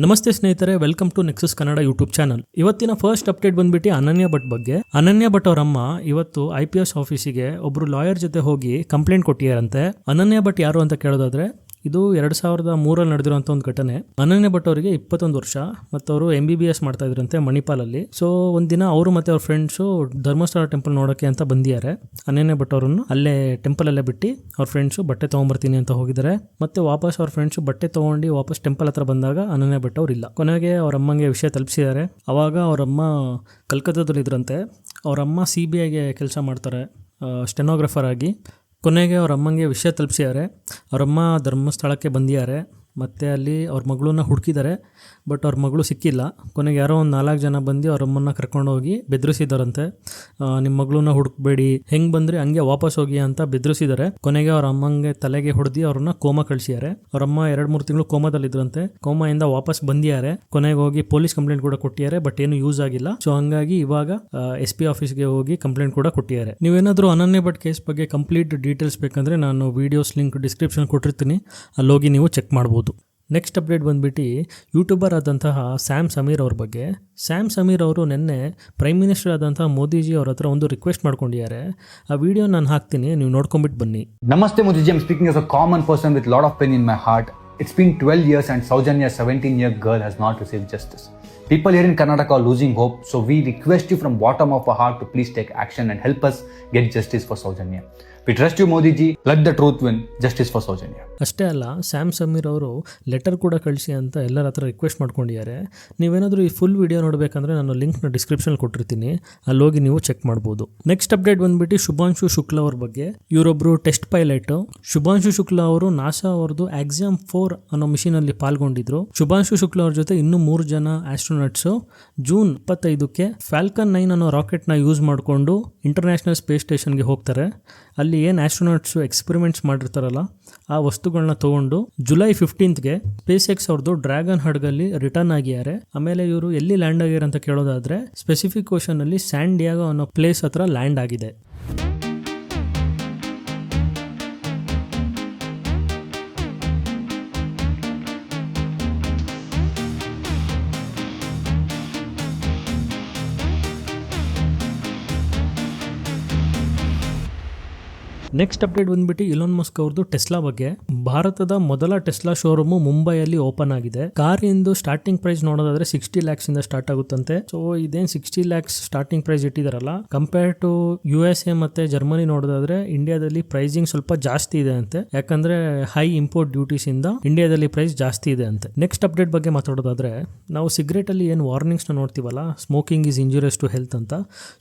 ನಮಸ್ತೆ ಸ್ನೇಹಿತರೆ, welcome to Nexus Kannada YouTube channel. ಇವತ್ತಿನ ಫಸ್ಟ್ ಅಪ್ಡೇಟ್ ಬಂದ್ಬಿಟ್ಟು ಅನನ್ಯ ಭಟ್ ಬಗ್ಗೆ. ಅನನ್ಯ ಭಟ್ ಅವರಮ್ಮ ಇವತ್ತು IPS ಆಫೀಸಿಗೆ ಒಬ್ರು ಲಾಯರ್ ಜೊತೆ ಹೋಗಿ ಕಂಪ್ಲೇಂಟ್ ಕೊಟ್ಟಿಯಾರಂತೆ. ಅನನ್ಯ ಭಟ್ ಯಾರು ಅಂತ ಕೇಳೋದಾದ್ರೆ, ಇದು 2003 ನಡೆದಿರುವಂಥ ಒಂದು ಘಟನೆ. ಅನನ್ಯ ಭಟ್ ಅವರಿಗೆ 21 ವರ್ಷ ಮತ್ತು ಅವರು MBBS ಮಾಡ್ತಾ ಇದ್ರಂತೆ ಮಣಿಪಾಲಲ್ಲಿ. ಸೊ ಒಂದಿನ ಅವರು ಮತ್ತೆ ಅವ್ರ ಫ್ರೆಂಡ್ಸು ಧರ್ಮಸ್ಥಳ ಟೆಂಪಲ್ ನೋಡೋಕ್ಕೆ ಅಂತ ಬಂದಿದ್ದಾರೆ. ಅನನ್ಯ ಭಟ್ ಅವರನ್ನು ಅಲ್ಲೇ ಟೆಂಪಲಲ್ಲೇ ಬಿಟ್ಟು ಅವ್ರ ಫ್ರೆಂಡ್ಸು ಬಟ್ಟೆ ತೊಗೊಂಬರ್ತೀನಿ ಅಂತ ಹೋಗಿದ್ದಾರೆ. ಮತ್ತೆ ವಾಪಸ್ ಅವ್ರ ಫ್ರೆಂಡ್ಸು ಬಟ್ಟೆ ತೊಗೊಂಡು ವಾಪಸ್ ಟೆಂಪಲ್ ಹತ್ರ ಬಂದಾಗ ಅನನ್ಯ ಭಟ್ ಅವ್ರು ಇಲ್ಲ. ಕೊನೆಗೆ ಅವ್ರ ಅಮ್ಮಂಗೆ ವಿಷಯ ತಲುಪಿಸಿದ್ದಾರೆ. ಅವಾಗ ಅವರಮ್ಮ ಕಲ್ಕತ್ತಾದಲ್ಲಿ ಇದ್ರಂತೆ. ಅವರಮ್ಮ CBIಗೆ ಕೆಲಸ ಮಾಡ್ತಾರೆ ಸ್ಟೆನೋಗ್ರಾಫರ್ ಆಗಿ. ಕೊನೆಗೆ ಅವ್ರ ಅಮ್ಮಂಗೆ ವಿಷಯ ತಲುಪಿಸಿದ್ದಾರೆ. ಅವರಮ್ಮ ಧರ್ಮಸ್ಥಳಕ್ಕೆ ಬಂದಿದ್ದಾರೆ. ಮತ್ತು ಅಲ್ಲಿ ಅವ್ರ ಮಗಳನ್ನ ಹುಡುಕಿದ್ದಾರೆ. ಬಟ್ ಅವ್ರ ಮಗಳು ಸಿಕ್ಕಿಲ್ಲ. ಕೊನೆಗೆ ಯಾರೋ ಒಂದು 4 ಜನ ಬಂದು ಅವ್ರ ಅಮ್ಮನ್ನ ಕರ್ಕೊಂಡು ಹೋಗಿ ಬೆದರಿಸಿದಾರಂತೆ. ನಿಮ್ಮ ಮಗಳನ್ನ ಹುಡುಕ್ಬೇಡಿ, ಹೆಂಗೆ ಬಂದರೆ ಹಂಗೆ ವಾಪಸ್ ಹೋಗಿ ಅಂತ ಬೆದರಿಸಿದ್ದಾರೆ. ಕೊನೆಗೆ ಅವ್ರ ಅಮ್ಮಂಗೆ ತಲೆಗೆ ಹೊಡೆದು ಅವ್ರನ್ನ ಕೋಮಾ ಕಳಿಸಿದ್ದಾರೆ. ಅವರಮ್ಮ 2-3 ತಿಂಗಳು ಕೋಮಾದಲ್ಲಿದ್ರಂತೆ. ಕೋಮಾಯಿಂದ ವಾಪಸ್ ಬಂದಿದ್ದಾರೆ. ಕೊನೆಗೆ ಹೋಗಿ ಪೊಲೀಸ್ ಕಂಪ್ಲೇಂಟ್ ಕೂಡ ಕೊಟ್ಟಿದ್ದಾರೆ. ಬಟ್ ಏನು ಯೂಸ್ ಆಗಿಲ್ಲ. ಸೊ ಹಂಗಾಗಿ ಇವಾಗ SP ಆಫೀಸ್ಗೆ ಹೋಗಿ ಕಂಪ್ಲೇಂಟ್ ಕೂಡ ಕೊಟ್ಟಿದ್ದಾರೆ. ನೀವೇನಾದರೂ ಅನನ್ಯ ಭಟ್ ಕೇಸ್ ಬಗ್ಗೆ ಕಂಪ್ಲೀಟ್ ಡೀಟೇಲ್ಸ್ ಬೇಕಂದರೆ ನಾನು ವೀಡಿಯೋಸ್ ಲಿಂಕ್ ಡಿಸ್ಕ್ರಿಪ್ಷನ್ ಕೊಟ್ಟಿರ್ತೀನಿ, ಅಲ್ಲೋಗಿ ನೀವು ಚೆಕ್ ಮಾಡ್ಬೋದು. ನೆಕ್ಸ್ಟ್ ಅಪ್ಡೇಟ್ ಬಂದ್ಬಿಟ್ಟು ಯೂಟ್ಯೂಬರ್ ಆದಂತಹ ಸ್ಯಾಮ್ ಸಮೀರ್ ಅವ್ರ ಬಗ್ಗೆ. ಸ್ಯಾಮ್ ಸಮೀರ್ ಅವರು ನಿನ್ನೆ ಪ್ರೈಮ್ ಮಿನಿಸ್ಟರ್ ಆದಂತಹ ಮೋದಿಜಿ ಅವ್ರ ಹತ್ರ ಒಂದು ರಿಕ್ವೆಸ್ಟ್ ಮಾಡ್ಕೊಂಡಿದ್ದಾರೆ. ಆ ವಿಡಿಯೋ ನಾನು ಹಾಕ್ತೀನಿ, ನೀವು ನೋಡ್ಕೊಂಡ್ಬಿಟ್ಟು ಬನ್ನಿ. Namaste Modi, I'm speaking as a common person with a lot of pain in my heart. It's been 12 years and Saujanya, 17-year girl, has not received justice. People here in Karnataka are losing hope, so we request you from bottom of our heart to please take action and help us get justice for Saujanya. We trust you, Modi ji. Let the truth win. Justice for Saujanya. ಅಷ್ಟೇ ಅಲ್ಲ, Sam Sameer ಅವರು letter ಕೂಡ ಕಳಿಸಿ ಅಂತ ಎಲ್ಲರ ಹತ್ರ request ಮಾಡ್ಕೊಂಡಿದ್ದಾರೆ. ನೀವೇನಾದರೂ ಈ ಫುಲ್ ವಿಡಿಯೋ ನೋಡಬೇಕಂದ್ರೆ ನಾನು ಲಿಂಕ್ನ ಡಿಸ್ಕ್ರಿಪ್ಷನ್ ಕೊಟ್ಟಿರ್ತೀನಿ, ಅಲ್ಲೋಗಿ ನೀವು ಚೆಕ್ ಮಾಡ್ಬೋದು. ನೆಕ್ಸ್ಟ್ ಅಪ್ಡೇಟ್ ಬಂದ್ಬಿಟ್ಟು ಶುಭಾಂಶು ಶುಕ್ಲಾ ಅವ್ರ ಬಗ್ಗೆ. ಇವರೊಬ್ಬರು ಟೆಸ್ಟ್ ಪೈಲಟ್. ಶುಭಾಂಶು ಶುಕ್ಲಾ ಅವರು ನಾಸಾ ಅವ್ರದ್ದು Axiom 4 ಅನ್ನೋ ಮಿಷಿನಲ್ಲಿ ಪಾಲ್ಗೊಂಡಿದ್ರು. ಶುಭಾಂಶು ಶುಕ್ಲಾ ಅವ್ರ ಜೊತೆ ಇನ್ನೂ 3 ಜನ ಆಸ್ಟ್ರೋನಟ್ಸು ಜೂನ್ 25ಕ್ಕೆ ಫಾಲ್ಕನ್ 9 ಅನ್ನೋ ರಾಕೆಟ್ನ ಯೂಸ್ ಮಾಡಿಕೊಂಡು ಇಂಟರ್ನ್ಯಾಷನಲ್ ಸ್ಪೇಸ್ ಸ್ಟೇಷನ್ಗೆ ಹೋಗ್ತಾರೆ. ಅಲ್ಲಿ ಏನು ಆಸ್ಟ್ರೋನಟ್ಸು ಎಕ್ಸ್ಪೆರಿಮೆಂಟ್ಸ್ ಮಾಡಿರ್ತಾರಲ್ಲ ಆ ವಸ್ತುಗಳನ್ನ ತಗೊಂಡು ಜುಲೈ 15ಗೆ SpaceX ಅವ್ರದ್ದು ಡ್ರ್ಯಾಗನ್ ಹಡ್ಗಲ್ಲಿ ರಿಟರ್ನ್ ಆಗಿದ್ದಾರೆ. ಆಮೇಲೆ ಇವರು ಎಲ್ಲಿ ಲ್ಯಾಂಡ್ ಆಗ್ಯಾರ ಅಂತ ಕೇಳೋದಾದ್ರೆ ಸ್ಪೆಸಿಫಿಕ್ ಓಷನ್ ಅಲ್ಲಿ ಸ್ಯಾನ್ ಡಿಯಾಗೋ ಅನ್ನೋ ಪ್ಲೇಸ್ ಹತ್ರ ಲ್ಯಾಂಡ್ ಆಗಿದೆ. ನೆಕ್ಸ್ಟ್ ಅಪ್ಡೇಟ್ ಬಂದ್ಬಿಟ್ಟು ಇಲಾನ್ ಮಸ್ಕ್ ಅವ್ರದ್ದು ಟೆಸ್ಲಾ ಬಗ್ಗೆ. ಭಾರತದ ಮೊದಲ ಟೆಸ್ಲಾ ಶೋರೂಮ್ ಮುಂಬೈಯಲ್ಲಿ ಓಪನ್ ಆಗಿದೆ. ಕಾರಿಂದು ಸ್ಟಾರ್ಟಿಂಗ್ ಪ್ರೈಸ್ ನೋಡೋದಾದ್ರೆ 60 lakhs ಇಂದ ಸ್ಟಾರ್ಟ್ ಆಗುತ್ತಂತೆ. ಸೊ ಇದೇನು 60 lakhs ಸ್ಟಾರ್ಟಿಂಗ್ ಪ್ರೈಸ್ ಇಟ್ಟಿದಾರಲ್ಲ, ಕಂಪೇರ್ ಟು USA ಮತ್ತೆ ಜರ್ಮನಿ ನೋಡೋದಾದ್ರೆ ಇಂಡಿಯಾದಲ್ಲಿ ಪ್ರೈಸಿಂಗ್ ಸ್ವಲ್ಪ ಜಾಸ್ತಿ ಇದೆ ಅಂತೆ. ಯಾಕಂದ್ರೆ ಹೈ ಇಂಪೋರ್ಟ್ ಡ್ಯೂಟೀಸ್ ಇಂದ ಇಂಡಿಯಾದಲ್ಲಿ ಪ್ರೈಸ್ ಜಾಸ್ತಿ ಇದೆ ಅಂತೆ. ನೆಕ್ಸ್ಟ್ ಅಪ್ಡೇಟ್ ಬಗ್ಗೆ ಮಾತಾಡೋದಾದ್ರೆ, ನಾವು ಸಿಗರೇಟ್ ಅಲ್ಲಿ ಏನು ವಾರ್ನಿಂಗ್ಸ್ ನೋಡ್ತೀವಲ್ಲ, smoking is injurious to health ಅಂತ.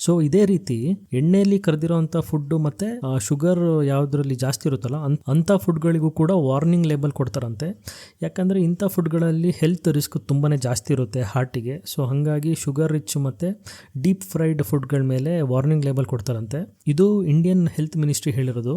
ಸೊ ಇದೇ ರೀತಿ ಎಣ್ಣೆಯಲ್ಲಿ ಕರೆದಿರೋಂಥ ಫುಡ್ ಮತ್ತೆ ಶುಗರ್ ಯಾವುದ್ರಲ್ಲಿ ಜಾಸ್ತಿ ಇರುತ್ತಲ್ಲ ಅಂಥ ಫುಡ್ಗಳಿಗೂ ಕೂಡ ವಾರ್ನಿಂಗ್ ಲೇಬಲ್ ಕೊಡ್ತಾರಂತೆ. ಯಾಕಂದರೆ ಇಂಥ ಫುಡ್ಗಳಲ್ಲಿ ಹೆಲ್ತ್ ರಿಸ್ಕ್ ತುಂಬಾ ಜಾಸ್ತಿ ಇರುತ್ತೆ ಹಾರ್ಟಿಗೆ. ಸೊ ಹಾಗಾಗಿ ಶುಗರ್ ರಿಚ್ ಮತ್ತು ಡೀಪ್ ಫ್ರೈಡ್ ಫುಡ್ಗಳ ಮೇಲೆ ವಾರ್ನಿಂಗ್ ಲೇಬಲ್ ಕೊಡ್ತಾರಂತೆ. ಇದು ಇಂಡಿಯನ್ ಹೆಲ್ತ್ ಮಿನಿಸ್ಟ್ರಿ ಹೇಳಿರೋದು.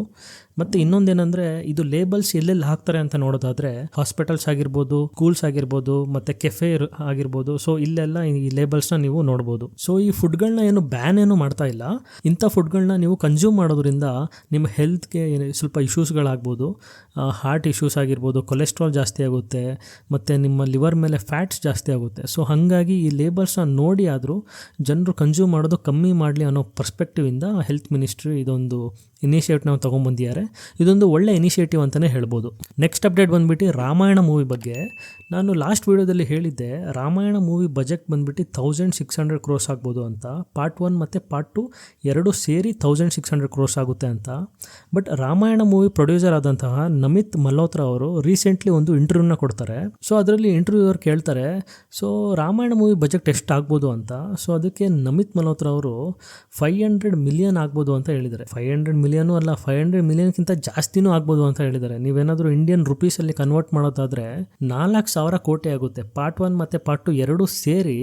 ಮತ್ತು ಇನ್ನೊಂದೇನೆಂದರೆ, ಇದು ಲೇಬಲ್ಸ್ ಎಲ್ಲೆಲ್ಲಿ ಹಾಕ್ತಾರೆ ಅಂತ ನೋಡೋದಾದರೆ ಹಾಸ್ಪಿಟಲ್ಸ್ ಆಗಿರ್ಬೋದು, ಸ್ಕೂಲ್ಸ್ ಆಗಿರ್ಬೋದು, ಮತ್ತು ಕೆಫೆ ಆಗಿರ್ಬೋದು. ಸೊ ಇಲ್ಲೆಲ್ಲ ಈ ಲೇಬಲ್ಸ್ನ ನೀವು ನೋಡ್ಬೋದು. ಸೊ ಈ ಫುಡ್ಗಳನ್ನ ಏನು ಬ್ಯಾನ್ ಏನು ಮಾಡ್ತಾ ಇಲ್ಲ. ಇಂಥ ಫುಡ್ಗಳನ್ನ ನೀವು ಕನ್ಸ್ಯೂಮ್ ಮಾಡೋದ್ರಿಂದ ನಿಮ್ಮ ಹೆಲ್ತ್ಗೆ ಸ್ವಲ್ಪ ಇಶ್ಯೂಸ್ಗಳಾಗ್ಬೋದು. ಹಾರ್ಟ್ ಇಶ್ಯೂಸ್ ಆಗಿರ್ಬೋದು, ಕೊಲೆಸ್ಟ್ರಾಲ್ ಜಾಸ್ತಿ ಆಗುತ್ತೆ, ಮತ್ತು ನಿಮ್ಮ ಲಿವರ್ ಮೇಲೆ ಫ್ಯಾಟ್ಸ್ ಜಾಸ್ತಿ ಆಗುತ್ತೆ. ಸೊ ಹಾಗಾಗಿ ಈ ಲೇಬಲ್ಸ್ನ ನೋಡಿ ಆದರೂ ಜನರು ಕನ್ಸ್ಯೂಮ್ ಮಾಡೋದು ಕಮ್ಮಿ ಮಾಡಲಿ ಅನ್ನೋ ಪರ್ಸ್ಪೆಕ್ಟಿವಿಂದ ಹೆಲ್ತ್ ಮಿನಿಸ್ಟ್ರಿ ಇದೊಂದು ಇನಿಷಿಯೇಟಿವ್ನ ತೊಗೊಂಡ್ಬಂದಿದ್ದಾರೆ. ಇದೊಂದು ಒಳ್ಳೆ ಇನಿಷಿಯೇಟಿವ್ ಅಂತಲೇ ಹೇಳ್ಬೋದು. ನೆಕ್ಸ್ಟ್ ಅಪ್ಡೇಟ್ ಬಂದ್ಬಿಟ್ಟು ರಾಮಾಯಣ ಮೂವಿ ಬಗ್ಗೆ. ನಾನು ಲಾಸ್ಟ್ ವೀಡಿಯೋದಲ್ಲಿ ಹೇಳಿದ್ದೆ ರಾಮಾಯಣ ಮೂವಿ ಬಜೆಟ್ ಬಂದ್ಬಿಟ್ಟು 1600 crores ಆಗ್ಬೋದು ಅಂತ. ಪಾರ್ಟ್ 1 ಮತ್ತು ಪಾರ್ಟ್ 2 ಎರಡೂ ಸೇರಿ 1600 crores ಆಗುತ್ತೆ ಅಂತ. ಬಟ್ ರಾಮಾಯಣ ಮೂವಿ ಪ್ರೊಡ್ಯೂಸರ್ ಆದಂತಹ ನಮಿತ್ ಮಲ್ಹೋತ್ರಾ ಅವರು ರೀಸೆಂಟ್ಲಿ ಒಂದು ಇಂಟರ್ವ್ಯೂನ ಕೊಡ್ತಾರೆ. ಸೊ ಅದರಲ್ಲಿ ಇಂಟರ್ವ್ಯೂವರ್ ಕೇಳ್ತಾರೆ, ಸೊ ರಾಮಾಯಣ ಮೂವಿ ಬಜೆಟ್ ಎಷ್ಟು ಆಗ್ಬೋದು ಅಂತ. ಸೊ ಅದಕ್ಕೆ ನಮಿತ್ ಮಲ್ಹೋತ್ರಾ ಅವರು 500 million ಆಗ್ಬೋದು ಅಂತ ಹೇಳಿದ್ದಾರೆ. 500 million ಅಲ್ಲ, 500 millionಕ್ಕಿಂತ ಜಾಸ್ತಿನೂ ಆಗ್ಬೋದು ಅಂತ ಹೇಳಿದ್ದಾರೆ. ನೀವೇನಾದರೂ ಇಂಡಿಯನ್ ರುಪೀಸಲ್ಲಿ ಕನ್ವರ್ಟ್ ಮಾಡೋದಾದರೆ 4,000 ಕೋಟಿ ಆಗುತ್ತೆ. ಪಾರ್ಟ್ 1 ಮತ್ತು ಪಾರ್ಟ್ 2 ಎರಡೂ ಸೇರಿ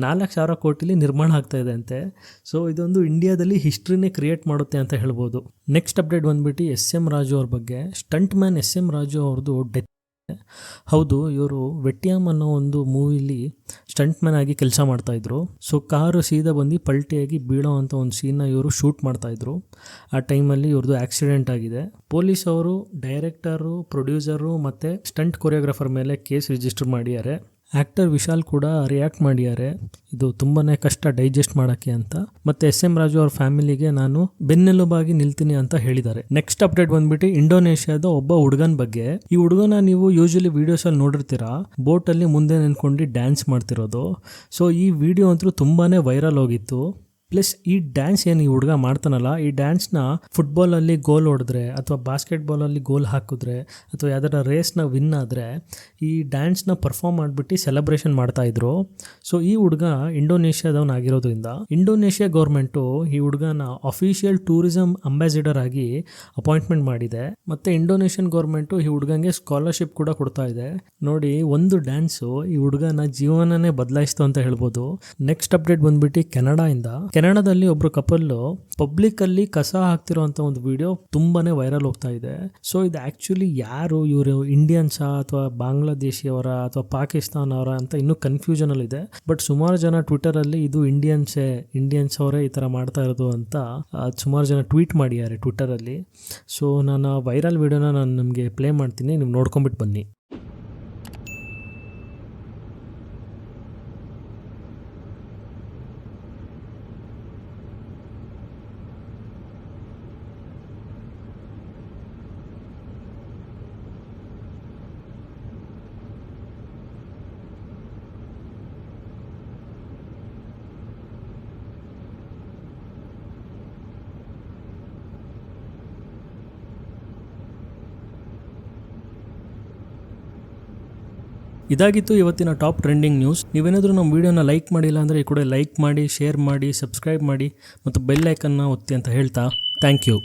4,000 ಕೋಟಿಲಿ ನಿರ್ಮಾಣ ಆಗ್ತಾ ಇದೆ ಅಂತೆ. ಸೊ ಇದೊಂದು ಇಂಡಿಯಾದಲ್ಲಿ ಹಿಸ್ಟ್ರಿನೇ ಕ್ರಿಯೇಟ್ ಮಾಡುತ್ತೆ ಅಂತ ಹೇಳ್ಬೋದು. ನೆಕ್ಸ್ಟ್ ಅಪ್ಡೇಟ್ ಬಂದ್ಬಿಟ್ಟು SM ರಾಜು ಅವ್ರ ಬಗ್ಗೆ. ಸ್ಟಂಟ್ ಮ್ಯಾನ್ SM ರಾಜು ಅವ್ರದ್ದು ಡೆತ್. ಹೌದು, ಇವರು ವೆಟ್ಟಿಯಾಮ್ ಅನ್ನೋ ಒಂದು ಮೂವಿಲಿ ಸ್ಟಂಟ್ ಮ್ಯಾನ್ ಆಗಿ ಕೆಲಸ ಮಾಡ್ತಾಯಿದ್ರು. ಸೊ ಕಾರು ಸೀದಾ ಬಂದು ಪಲ್ಟಿಯಾಗಿ ಬೀಳೋ ಅಂಥ ಒಂದು ಸೀನ್ನ ಇವರು ಶೂಟ್ ಮಾಡ್ತಾಯಿದ್ರು. ಆ ಟೈಮಲ್ಲಿ ಇವ್ರದ್ದು ಆಕ್ಸಿಡೆಂಟ್ ಆಗಿದೆ. ಪೊಲೀಸ್ ಅವರು ಡೈರೆಕ್ಟರು, ಪ್ರೊಡ್ಯೂಸರು ಮತ್ತು ಸ್ಟಂಟ್ ಕೊರಿಯೋಗ್ರಾಫರ್ ಮೇಲೆ ಕೇಸ್ ರಿಜಿಸ್ಟರ್ ಮಾಡಿದ್ದಾರೆ. ಆಕ್ಟರ್ ವಿಶಾಲ್ ಕೂಡ ರಿಯಾಕ್ಟ್ ಮಾಡಿದ್ದಾರೆ, ಇದು ತುಂಬಾನೇ ಕಷ್ಟ ಡೈಜೆಸ್ಟ್ ಮಾಡೋಕ್ಕೆ ಅಂತ. ಮತ್ತೆ SM ರಾಜು ಅವ್ರ ಫ್ಯಾಮಿಲಿಗೆ ನಾನು ಬೆನ್ನೆಲುಬಾಗಿ ನಿಲ್ತೀನಿ ಅಂತ ಹೇಳಿದ್ದಾರೆ. ನೆಕ್ಸ್ಟ್ ಅಪ್ಡೇಟ್ ಬಂದ್ಬಿಟ್ಟು ಇಂಡೋನೇಷ್ಯಾದ ಒಬ್ಬ ಹುಡುಗನ ಬಗ್ಗೆ. ಈ ಹುಡುಗನ ನೀವು ಯೂಶಲಿ ವಿಡಿಯೋಸ್ ಅಲ್ಲಿ ನೋಡಿರ್ತೀರಾ, ಬೋಟ್ ಅಲ್ಲಿ ಮುಂದೆ ನಿಂತ್ಕೊಂಡು ಡ್ಯಾನ್ಸ್ ಮಾಡ್ತಿರೋದು. ಸೊ ಈ ವಿಡಿಯೋ ಅಂತೂ ತುಂಬಾನೇ ವೈರಲ್ ಹೋಗಿತ್ತು. ಪ್ಲಸ್ ಈ ಡ್ಯಾನ್ಸ್ ಏನು ಈ ಹುಡುಗ ಮಾಡ್ತಾನಲ್ಲ, ಈ ಡ್ಯಾನ್ಸ್ನ ಫುಟ್ಬಾಲಲ್ಲಿ ಗೋಲ್ ಹೊಡೆದ್ರೆ ಅಥವಾ ಬಾಸ್ಕೆಟ್ಬಾಲಲ್ಲಿ ಗೋಲ್ ಹಾಕಿದ್ರೆ ಅಥವಾ ಯಾವ್ದಾರ ರೇಸ್ನ ವಿನ್ ಆದರೆ ಈ ಡ್ಯಾನ್ಸ್ನ ಪರ್ಫಾರ್ಮ್ ಮಾಡಿಬಿಟ್ಟು ಸೆಲೆಬ್ರೇಷನ್ ಮಾಡ್ತಾಯಿದ್ರು. ಸೊ ಈ ಹುಡುಗ ಇಂಡೋನೇಷ್ಯಾದವನಾಗಿರೋದ್ರಿಂದ ಇಂಡೋನೇಷ್ಯಾ ಗೌರ್ಮೆಂಟು ಈ ಹುಡುಗನ ಅಫಿಷಿಯಲ್ ಟೂರಿಸಂ ಅಂಬಾಸಿಡರ್ ಆಗಿ ಅಪಾಯಿಂಟ್ಮೆಂಟ್ ಮಾಡಿದೆ. ಮತ್ತು ಇಂಡೋನೇಷ್ಯನ್ ಗೌರ್ಮೆಂಟು ಈ ಹುಡುಗಂಗೆ ಸ್ಕಾಲರ್ಶಿಪ್ ಕೂಡ ಕೊಡ್ತಾ ಇದೆ. ನೋಡಿ, ಒಂದು ಡ್ಯಾನ್ಸು ಈ ಹುಡುಗನ ಜೀವನನೇ ಬದಲಾಯಿಸ್ತು ಅಂತ ಹೇಳ್ಬೋದು. ನೆಕ್ಸ್ಟ್ ಅಪ್ಡೇಟ್ ಬಂದ್ಬಿಟ್ಟು ಕೆನಡಾದಲ್ಲಿ ಒಬ್ರು ಕಪಲ್ಲು ಪಬ್ಲಿಕ್ ಅಲ್ಲಿ ಕಸ ಹಾಕ್ತಿರೋಂಥ ಒಂದು ವಿಡಿಯೋ ತುಂಬಾನೇ ವೈರಲ್ ಹೋಗ್ತಾ ಇದೆ. ಸೊ ಇದು ಆಕ್ಚುಲಿ ಯಾರು, ಇವರು ಇಂಡಿಯನ್ಸಾ ಅಥವಾ ಬಾಂಗ್ಲಾದೇಶಿಯವರ ಅಥವಾ ಪಾಕಿಸ್ತಾನ ಅವರ ಅಂತ ಇನ್ನೂ ಕನ್ಫ್ಯೂಷನ್ ಅಲ್ಲಿ ಇದೆ. ಬಟ್ ಸುಮಾರು ಜನ ಟ್ವಿಟರ್ ಅಲ್ಲಿ ಇದು ಇಂಡಿಯನ್ಸ್ ಅವರೇ ಈ ತರ ಮಾಡ್ತಾ ಇರೋದು ಅಂತ ಸುಮಾರು ಜನ ಟ್ವೀಟ್ ಮಾಡಿದ್ದಾರೆ ಟ್ವಿಟರ್ ಅಲ್ಲಿ. ಸೊ ನಾನು ವೈರಲ್ ವಿಡಿಯೋನ ನಾನು ನಿಮಗೆ ಪ್ಲೇ ಮಾಡ್ತೀನಿ, ನೀವು ನೋಡ್ಕೊಂಡ್ಬಿಟ್ಟು ಬನ್ನಿ. ಇದಾಗಿತ್ತು ಇವತ್ತಿನ ಟಾಪ್ ಟ್ರೆಂಡಿಂಗ್ ನ್ಯೂಸ್. ನೀವೇನಾದರೂ ನಮ್ಮ ವಿಡಿಯೋನ ಲೈಕ್ ಮಾಡಿಲ್ಲ ಅಂದರೆ ಈ ಕೂಡ ಲೈಕ್ ಮಾಡಿ, ಶೇರ್ ಮಾಡಿ, ಸಬ್ಸ್ಕ್ರೈಬ್ ಮಾಡಿ ಮತ್ತು ಬೆಲ್ ಐಕನ್ನ ಒತ್ತಿ ಅಂತ ಹೇಳ್ತಾ ಥ್ಯಾಂಕ್ ಯು.